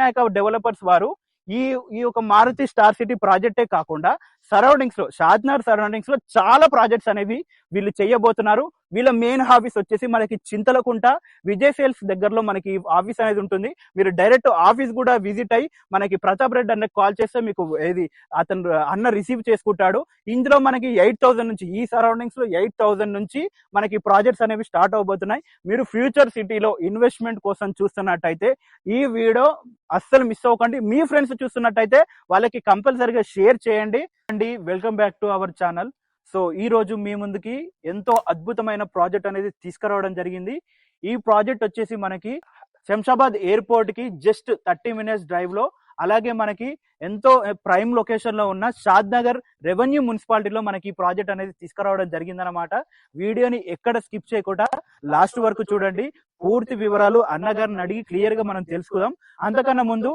Vinayaka developers వారు ఈ ఈ యొక్క మారుతి స్టార్ సిటీ ప్రాజెక్టే కాకుండా సరౌండింగ్స్ లో, షాద్నగర్ సరౌండింగ్స్ లో చాలా ప్రాజెక్ట్స్ అనేవి వీళ్ళు చేయబోతున్నారు. వీళ్ళ మెయిన్ ఆఫీస్ వచ్చేసి మనకి చింతలకుంట విజయ్ సేల్స్ దగ్గరలో మనకి ఆఫీస్ అనేది ఉంటుంది. మీరు డైరెక్ట్ ఆఫీస్ కూడా విజిట్ అయ్యి మనకి ప్రతాప్ రెడ్డి అన్నకి కాల్ చేస్తే మీకు ఏది అతను అన్న రిసీవ్ చేసుకుంటాడు. ఇందులో మనకి 8,000 నుంచి, ఈ సరౌండింగ్స్ లో 8,000 నుంచి మనకి ప్రాజెక్ట్స్ అనేవి స్టార్ట్ అవబోతున్నాయి. మీరు ఫ్యూచర్ సిటీలో ఇన్వెస్ట్మెంట్ కోసం చూస్తున్నట్టయితే ఈ వీడియో అస్సలు మిస్ అవ్వకండి. మీ ఫ్రెండ్స్ చూస్తున్నట్టయితే వాళ్ళకి కంపల్సరీగా షేర్ చేయండి. అండి, welcome back to our channel. So ఈ రోజు మీ ముందుకి ఎంతో అద్భుతమైన ప్రాజెక్ట్ అనేది తీసుకురావడం జరిగింది. ఈ ప్రాజెక్ట్ వచ్చేసి మనకి శంషాబాద్ ఎయిర్పోర్ట్ కి జస్ట్ 30 minutes డ్రైవ్ లో, అలాగే మనకి ఎంతో ప్రైమ్ లొకేషన్ లో ఉన్న షాద్నగర్ రెవెన్యూ మున్సిపాలిటీలో మనకి ఈ ప్రాజెక్ట్ అనేది తీసుకురావడం జరిగిందనమాట. వీడియోని ఎక్కడ స్కిప్ చేయకుండా లాస్ట్ వరకు చూడండి. పూర్తి వివరాలు అన్నగారిని అడిగి క్లియర్ గా మనం తెలుసుకుందాం. అంతకన్నా ముందు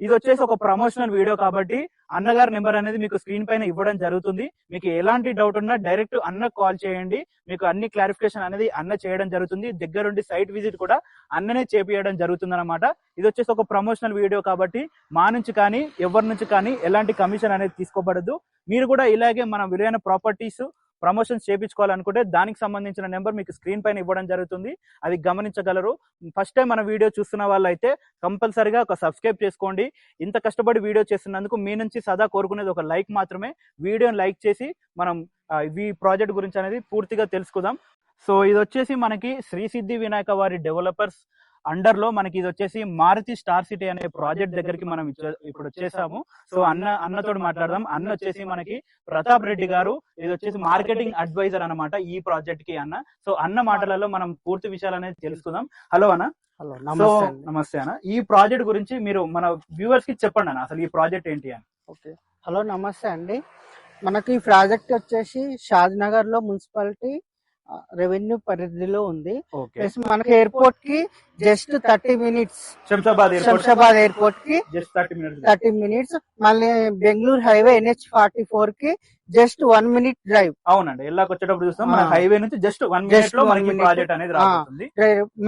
ఇది వచ్చేసి ఒక ప్రమోషనల్ వీడియో కాబట్టి అన్నగారి నెంబర్ అనేది మీకు స్క్రీన్ పైన ఇవ్వడం జరుగుతుంది. మీకు ఎలాంటి డౌట్ ఉన్నా డైరెక్ట్ అన్న కాల్ చేయండి. మీకు అన్ని క్లారిఫికేషన్ అనేది అన్న చేయడం జరుగుతుంది. దగ్గరుండి సైట్ విజిట్ కూడా అన్ననే చేపియడం జరుగుతుంది అనమాట. ఇది వచ్చేసి ఒక ప్రమోషనల్ వీడియో కాబట్టి మా నుంచి కానీ ఎవరి నుంచి కానీ ఎలాంటి కమిషన్ అనేది తీసుకోబడదు. మీరు కూడా ఇలాగే మన విలువైన ప్రాపర్టీస్ ప్రమోషన్స్ చేయించుకోవాలనుకుంటే దానికి సంబంధించిన నెంబర్ మీకు స్క్రీన్ పైన ఇవ్వడం జరుగుతుంది. అది గమనించగలరు. ఫస్ట్ టైం మన వీడియో చూస్తున్న వాళ్ళైతే కంపల్సరీగా ఒక సబ్స్క్రైబ్ చేసుకోండి. ఇంత కష్టపడి వీడియో చేస్తున్నందుకు మీ నుంచి సదా కోరుకునేది ఒక లైక్ మాత్రమే. వీడియోని లైక్ చేసి మనం ఈ ప్రాజెక్ట్ గురించి అనేది పూర్తిగా తెలుసుకుందాం. సో ఇది వచ్చేసి మనకి శ్రీ సిద్ధి వినాయక వారి డెవలపర్స్ అండర్ లో మనకి ఇది వచ్చేసి మారుతి స్టార్ సిటీ అనే ప్రాజెక్ట్ దగ్గరికి మనం ఇప్పుడు వచ్చేసాము. సో అన్నతో మాట్లాడదాం. అన్న వచ్చేసి మనకి ప్రతాప్ రెడ్డి గారు, ఇది వచ్చేసి మార్కెటింగ్ అడ్వైజర్ అన్నమాట ఈ ప్రాజెక్ట్ కి అన్న. సో అన్న మాటలలో మనం పూర్తి విషయాలు అనేది తెలుసుకుందాం. హలో అన్న. హలో, నమస్తే అన్న. ఈ ప్రాజెక్ట్ గురించి మీరు మన వ్యూవర్స్ కి చెప్పండి అన్న, అసలు ఈ ప్రాజెక్ట్ ఏంటి అని. ఓకే, హలో నమస్తే అండి. మనకి ఈ ప్రాజెక్ట్ వచ్చేసి షాద్నగర్ లో మున్సిపాలిటీ రెవెన్యూ పరిధిలో ఉంది. ప్లస్ మనకి ఎయిర్పోర్ట్ కి జస్ట్ 30 minutes, శంషాబాద్ ఎయిర్పోర్ట్ కి జస్ట్ 30 minutes. మళ్ళీ బెంగళూరు హైవే NH44 కి జస్ట్ 1 minute డ్రైవ్. అవునండి, ఇలాగ వచ్చేటప్పుడు చూస్తాం మన హైవే నుంచి జస్ట్ 1 minute లో మనకి ప్రాజెక్ట్ అనేది రాబోతుంది.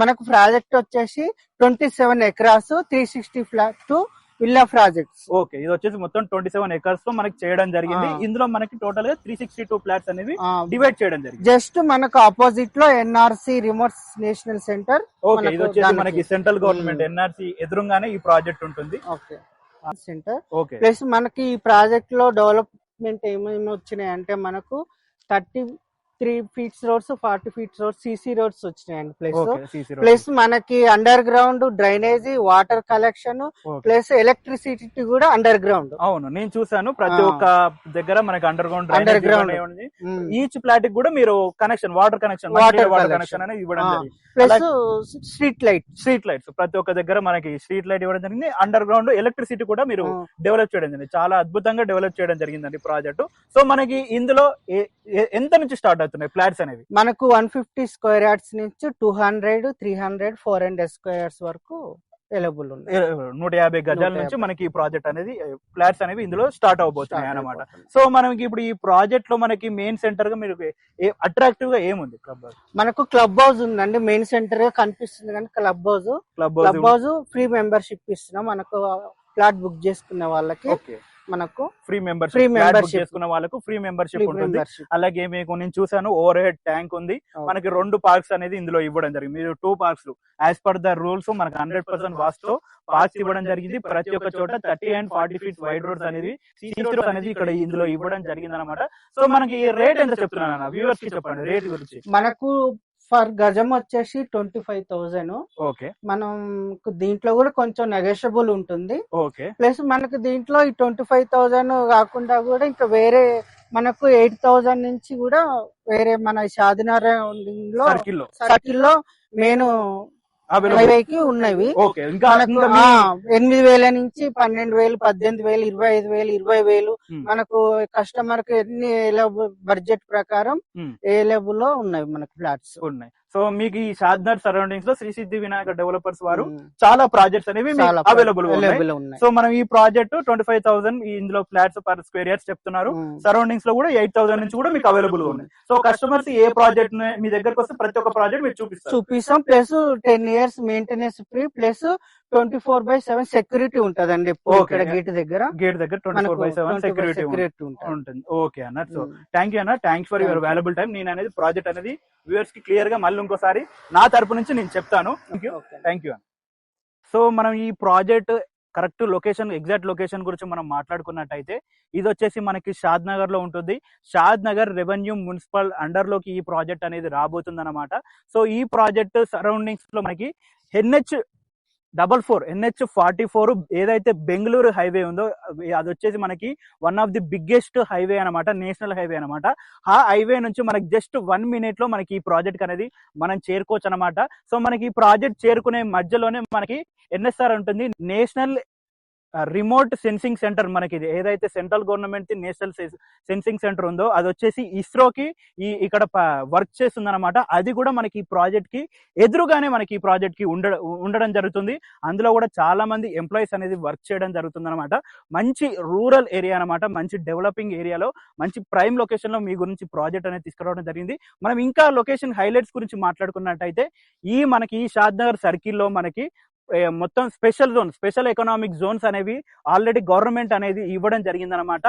మనకు ప్రాజెక్ట్ వచ్చేసి 27 acres 360 flat villa projects. Okay, ఇది వచ్చేసి మొత్తం 27 acres లో మనకి చేయడం జరిగింది. ఇందులో మనకి టోటల్ గా 362 ఫ్లాట్స్ అనేవి డివైడ్ చేయడం జరిగింది. జస్ట్ మనకు ఆపోజిట్ లో NRC remote national centre. Okay, ఇది వచ్చేసి మనకి సెంట్రల్ గవర్నమెంట్ NRC ఎదురుగానే ఈ ప్రాజెక్ట్ ఉంటుంది. Okay, centre. ఓకే, ప్లస్ మనకి ఈ ప్రాజెక్ట్ లో డెవలప్మెంట్ ఏమేమి వచ్చినాయి అంటే మనకు 33 feet roads, 40 feet roads, CC roads వచ్చినాయండి. ప్లస్ మనకి under ground drainage, water collection, plus electricity కూడా అండర్ గ్రౌండ్. అవును, నేను చూసాను. ప్రతి ఒక్క దగ్గర మనకి అండర్ గ్రౌండ్ ఈచ్ ఫ్లాట్ కి కూడా మీరు కనెక్షన్, వాటర్ కనెక్షన్ అనేది ఇవ్వడం జరిగింది. ప్లస్ స్ట్రీట్ లైట్స్ ప్రతి ఒక్క దగ్గర మనకి స్ట్రీట్ లైట్ ఇవ్వడం జరిగింది. అండర్ గ్రౌండ్ ఎలక్ట్రిసిటీ కూడా మీరు డెవలప్ చేయడం జరిగింది. చాలా అద్భుతంగా డెవలప్ చేయడం జరిగిందండి ప్రాజెక్టు. సో మనకి ఇందులో ఎంత నుంచి స్టార్ట్ అవుతున్నాయి ఫ్లాట్స్ అనేవి? మనకు 150 square yards నుంచి 200, 300, 400 square yards వరకు అవైలబుల్ ఉన్నాయి. 150 గజాల నుంచి మనకి ఈ ప్రాజెక్ట్ అనేది ఫ్లాట్స్ అనేవి ఇందులో స్టార్ట్ అవబోతున్నాయి అన్నమాట. సో మనకి ఇప్పుడు ఈ ప్రాజెక్ట్ లో మనకి మెయిన్ సెంటర్ గా మీరు అట్రాక్టివ్ గా ఏముంది? మనకు క్లబ్ హౌస్ ఉందండి, మెయిన్ సెంటర్ గా కనిపిస్తుంది. కానీ క్లబ్ హౌస్ ఫ్రీ మెంబర్షిప్ ఇస్తున్నాం. మనకు ఫ్లాట్ బుక్ చేసుకునే వాళ్ళకి మనకు ఫ్రీ మెంబర్షిప్ చేసుకున్న వాళ్ళకు ఫ్రీ మెంబర్షిప్ ఉంటుంది. అలాగే మీకు నేను చూసాను ఓవర్ హెడ్ ట్యాంక్ ఉంది. మనకి 2 పార్క్స్ అనేది ఇందులో ఇవ్వడం జరిగింది. మీరు 2 parks as per the rules మనకి 100% వాస్తు పార్క్స్ ఇవ్వడం జరిగింది. ప్రతి ఒక్క చోట 30 and 40 feet వైడ్ రోడ్స్ అనేది, CC రోడ్స్ అనేది ఇక్కడ ఇందులో ఇవ్వడం జరిగింది అనమాట. సో మనకి రేట్ ఎంత చెప్తున్నాను వ్యూవర్స్ కి చెప్పండి రేట్ గురించి. మనకు ఫర్ గజం వచ్చేసి 25,000. ఓకే, మనం దీంట్లో కూడా కొంచెం నెగోషియబుల్ ఉంటుంది. ఓకే, ప్లస్ మనకు దీంట్లో ఈ 25,000 కాకుండా కూడా ఇంకా వేరే మనకు 8,000 నుంచి కూడా వేరే మన షాదినగర్ లో సర్కిల్ లో మెయిన్ హైవేకి ఉన్నవి. 8,000 నుంచి 12,000, 18,000, 25,000, 20,000 మనకు కస్టమర్ కి ఎన్ని బడ్జెట్ ప్రకారం అవైలబుల్ లో ఉన్నాయి మనకు ఫ్లాట్స్ ఉన్నాయి. సో మీకు ఈ షాద్నగర్ సరౌండింగ్స్ లో శ్రీ సిద్ధి వినాయక డెవలపర్స్ వారు చాలా ప్రాజెక్ట్స్ అనేవి అవైలబుల్ ఉన్నాయి. సో మనం ఈ ప్రాజెక్ట్ 25,000 ఇందులో ఫ్లాట్స్ పర్ స్క్వేర్ యార్డ్స్ చెప్తున్నారు. సరౌండింగ్స్ లో కూడా 8,000 నుంచి కూడా మీకు అవైలబుల్ ఉన్నాయి. సో కస్టమర్స్ ఏ ప్రాజెక్ట్ మీ దగ్గరకు వస్తే ప్రతి ఒక్క ప్రాజెక్ట్ మీరు చూపిస్తాం. Plus 10 years maintenance free, plus 24/7 security ఉంటదండి ఎప్పుడు Okay. ఇక్కడ గేట్ దగ్గర. గేట్ దగ్గర 24/7 సెక్యూరిటీ ఉంటుంది. ఓకే అన్న. సో థ్యాంక్ యూ అన్న, thanks for your valuable time. నేను అనేది ప్రాజెక్ట్ అనేది వ్యూవర్స్ కి క్లియర్ గా మళ్ళీ ఇంకోసారి నా తరపు నుంచి నేను చెప్తాను. థ్యాంక్ యూ అన్న. సో మనం ఈ project correct location, exact location గురించి మనం మాట్లాడుకున్నట్టయితే ఇది వచ్చేసి మనకి షాద్ నగర్ లో ఉంటుంది. షాద్ నగర్ రెవెన్యూ మున్సిపల్ అండర్ లోకి ఈ ప్రాజెక్ట్ అనేది రాబోతుంది అనమాట. సో ఈ ప్రాజెక్ట్ సరౌండింగ్స్ లో మనకి NH44 ఏదైతే బెంగళూరు హైవే ఉందో అది వచ్చేసి మనకి one of the biggest highway అనమాట, నేషనల్ హైవే అనమాట. ఆ హైవే నుంచి మనకి జస్ట్ 1 minute లో మనకి ఈ ప్రాజెక్ట్ అనేది మనం చేరుకోవచ్చు అనమాట. సో మనకి ఈ ప్రాజెక్ట్ చేరుకునే మధ్యలోనే మనకి NSR ఉంటుంది, నేషనల్ రిమోట్ సెన్సింగ్ సెంటర్. మనకి ఇది ఏదైతే central government national sensing centre ఉందో అది వచ్చేసి ఇస్రోకి ఇక్కడ వర్క్ చేస్తుంది అనమాట. అది కూడా మనకి ఈ ప్రాజెక్ట్ కి ఎదురుగానే మనకి ఈ ప్రాజెక్ట్ కి ఉండడం జరుగుతుంది. అందులో కూడా చాలా మంది ఎంప్లాయీస్ అనేది వర్క్ చేయడం జరుగుతుంది అనమాట. మంచి రూరల్ ఏరియా అనమాట, మంచి డెవలపింగ్ ఏరియాలో మంచి ప్రైమ్ లొకేషన్ లో మీ గురించి ప్రాజెక్ట్ అనేది తీసుకురావడం జరిగింది. మనం ఇంకా లొకేషన్ హైలైట్స్ గురించి మాట్లాడుకున్నట్టయితే మనకి ఈ షాద్ నగర్ సర్కిల్లో మనకి మొత్తం స్పెషల్ ఎకనామిక్ జోన్స్ అనేవి ఆల్రెడీ గవర్నమెంట్ అనేది ఇవ్వడం జరిగిందనమాట.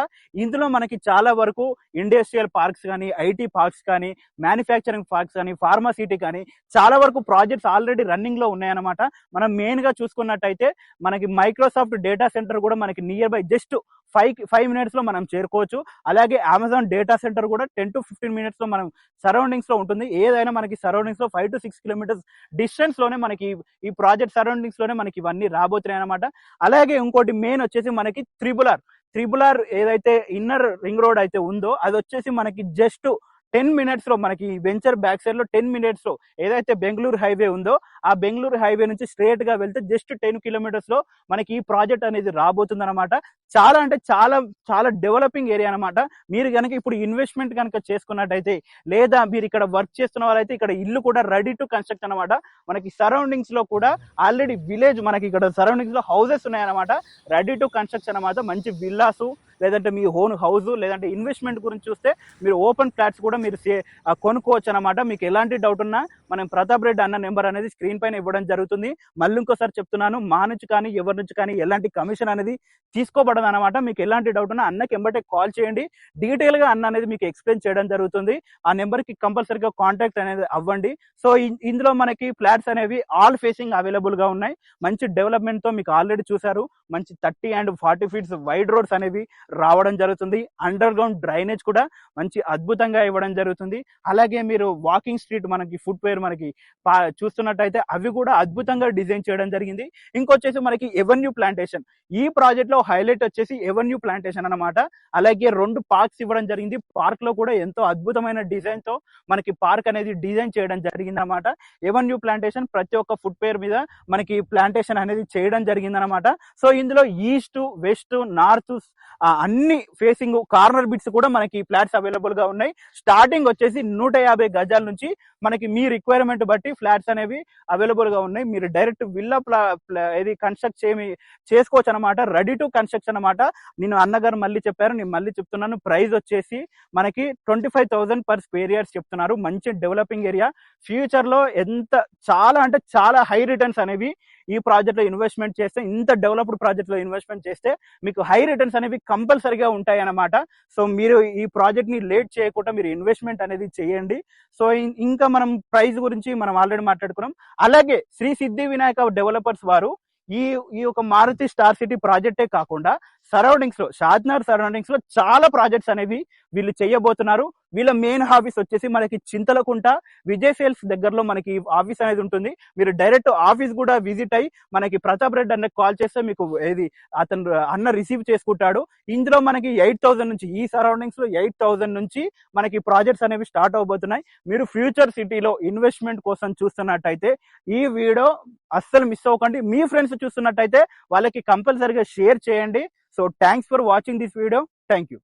ఇందులో మనకి చాలా వరకు ఇండస్ట్రియల్ పార్క్స్ కానీ, ఐటీ పార్క్స్ కానీ, మ్యానుఫ్యాక్చరింగ్ పార్క్స్ కానీ, ఫార్మాసిటీ కానీ చాలా వరకు ప్రాజెక్ట్స్ ఆల్రెడీ రన్నింగ్ లో ఉన్నాయన్నమాట. మనం మెయిన్ గా చూసుకున్నట్టయితే మనకి మైక్రోసాఫ్ట్ డేటా సెంటర్ కూడా మనకి నియర్ బై జస్ట్ 5 minutes లో మనం చేరుకోవచ్చు. అలాగే అమెజాన్ డేటా సెంటర్ కూడా 10 to 15 minutes లో మనం సరౌండింగ్స్ లో ఉంటుంది. ఏదైనా మనకి సరౌండింగ్స్ లో 5 to 6 kilometers డిస్టెన్స్ లోనే మనకి ఈ ప్రాజెక్ట్ సరౌండింగ్స్ లోనే మనకి ఇవన్నీ రాబోతున్నాయి అనమాట. అలాగే ఇంకోటి మెయిన్ వచ్చేసి మనకి త్రిబుల్ ఆర్ ఏదైతే ఇన్నర్ రింగ్ రోడ్ అయితే ఉందో అది వచ్చేసి మనకి జస్ట్ 10 minutes లో మనకి వెంచర్ బ్యాక్ సైడ్ లో 10 minutes లో ఏదైతే బెంగళూరు హైవే ఉందో ఆ బెంగళూరు హైవే నుంచి స్ట్రేట్ గా వెళ్తే జస్ట్ 10 kilometers లో మనకి ఈ ప్రాజెక్ట్ అనేది రాబోతుంది అనమాట. చాలా అంటే చాలా డెవలపింగ్ ఏరియా అనమాట. మీరు కనుక ఇప్పుడు ఇన్వెస్ట్మెంట్ కనుక చేసుకున్నట్టయితే, లేదా మీరు ఇక్కడ వర్క్ చేస్తున్న వాళ్ళైతే ఇక్కడ ఇల్లు కూడా రెడీ టు కన్స్ట్రక్ట్ అనమాట. మనకి సరౌండింగ్స్ లో కూడా ఆల్రెడీ విలేజ్ మనకి ఇక్కడ సరౌండింగ్స్ లో హౌసెస్ ఉన్నాయన్నమాట, రెడీ టు కన్స్ట్రక్షన్ అనమాట. మంచి విల్లాసు, లేదంటే మీ ఓన్ హౌస్, లేదంటే ఇన్వెస్ట్మెంట్ గురించి చూస్తే మీరు ఓపెన్ ఫ్లాట్స్ కూడా మీరు కొనుక్కోవచ్చు అనమాట. మీకు ఎలాంటి డౌట్ ఉన్నా మనం ప్రతాప్ రెడ్డి అన్న నెంబర్ అనేది స్క్రీన్ పైన ఇవ్వడం జరుగుతుంది. మళ్ళీ ఇంకోసారి చెప్తున్నాను, మా నుంచి కానీ ఎవరి నుంచి కానీ ఎలాంటి కమిషన్ అనేది తీసుకోబడదు అనమాట. మీకు ఎలాంటి డౌట్ ఉన్నా అన్నకి ఎంబటే కాల్ చేయండి, డీటెయిల్ గా అన్న అనేది మీకు ఎక్స్ప్లెయిన్ చేయడం జరుగుతుంది. ఆ నెంబర్ కి కంపల్సరీగా కాంటాక్ట్ అనేది అవ్వండి. సో ఇందులో మనకి ఫ్లాట్స్ అనేవి ఆల్ ఫేసింగ్ అవైలబుల్ గా ఉన్నాయి. మంచి డెవలప్మెంట్ తో మీకు ఆల్రెడీ చూసారు, మంచి 30 and 40 feet వైడ్ రోడ్స్ అనేవి రావడం జరుగుతుంది. అండర్ గ్రౌండ్ డ్రైనేజ్ కూడా మంచి అద్భుతంగా ఇవ్వడం జరుగుతుంది. అలాగే మీరు వాకింగ్ స్ట్రీట్ మనకి ఫుట్వేర్ మనకి చూస్తున్నట్టయితే అవి కూడా అద్భుతంగా డిజైన్ చేయడం జరిగింది. ఇంకొచ్చేసి మనకి ఎవెన్యూ ప్లాంటేషన్, ఈ ప్రాజెక్ట్ లో హైలైట్ వచ్చేసి ఎవెన్యూ ప్లాంటేషన్ అనమాట. అలాగే 2 పార్క్స్ ఇవ్వడం జరిగింది. పార్క్ లో కూడా ఎంతో అద్భుతమైన డిజైన్ తో మనకి పార్క్ అనేది డిజైన్ చేయడం జరిగింది అనమాట. ఎవెన్యూ ప్లాంటేషన్ ప్రతి ఒక్క ఫుట్వేర్ మీద మనకి ప్లాంటేషన్ అనేది చేయడం జరిగింది అనమాట. సో ఇందులో ఈస్ట్, వెస్ట్, నార్త్ అన్ని ఫేసింగ్ కార్నర్ బిట్స్ కూడా మనకి ఫ్లాట్స్ అవైలబుల్ గా ఉన్నాయి. స్టార్టింగ్ వచ్చేసి 150 గజాల నుంచి మనకి మీ రిక్వైర్మెంట్ బట్టి ఫ్లాట్స్ అనేవి అవైలబుల్ గా ఉన్నాయి. మీరు డైరెక్ట్ విల్లా ఇది కన్స్ట్రక్ట్ చేసుకోవచ్చు అనమాట, రెడీ టు కన్స్ట్రక్షన్ అనమాట. నేను అన్నగారు మళ్ళీ చెప్పారు, నేను మళ్ళీ చెప్తున్నాను, ప్రైస్ వచ్చేసి మనకి 25,000 per square yards చెప్తున్నారు. మంచి డెవలపింగ్ ఏరియా. ఫ్యూచర్ లో చాలా అంటే చాలా హై రిటర్న్స్ అనేవి ఈ ప్రాజెక్ట్ లో ఇన్వెస్ట్మెంట్ చేస్తే, ఇంత డెవలప్డ్ ప్రాజెక్ట్ లో ఇన్వెస్ట్మెంట్ చేస్తే మీకు హై రిటర్న్స్ అనేవి కంపల్సరీగా ఉంటాయి అన్నమాట. సో మీరు ఈ ప్రాజెక్ట్ ని లేట్ చేయకుండా మీరు ఇన్వెస్ట్మెంట్ అనేది చేయండి. సో ఇంకా మనం ప్రైస్ గురించి మనం ఆల్రెడీ మాట్లాడుకున్నాం. అలాగే శ్రీ సిద్ధి వినాయక డెవలపర్స్ వారు ఈ యొక్క మారుతి స్టార్ సిటీ ప్రాజెక్టే కాకుండా సరౌండింగ్స్ లో, షాద్నగర్ సరౌండింగ్స్ లో చాలా ప్రాజెక్ట్స్ అనేవి వీళ్ళు చేయబోతున్నారు. వీళ్ళ మెయిన్ ఆఫీస్ వచ్చేసి మనకి చింతలకుంట విజయ్ సేల్స్ దగ్గరలో మనకి ఆఫీస్ అనేది ఉంటుంది. మీరు డైరెక్ట్ ఆఫీస్ కూడా విజిట్ అయ్యి మనకి ప్రతాప్ రెడ్డి అన్నకి కాల్ చేస్తే మీకు అన్న రిసీవ్ చేసుకుంటాడు. ఇందులో మనకి 8,000 నుంచి, ఈ సరౌండింగ్స్ లో 8,000 నుంచి మనకి ప్రాజెక్ట్స్ అనేవి స్టార్ట్ అవబోతున్నాయి. మీరు ఫ్యూచర్ సిటీలో ఇన్వెస్ట్మెంట్ కోసం చూస్తున్నట్టయితే ఈ వీడియో అస్సలు మిస్ అవ్వకండి. మీ ఫ్రెండ్స్ చూస్తున్నట్టయితే వాళ్ళకి కంపల్సరీగా షేర్ చేయండి. So thanks for watching this video. Thank you.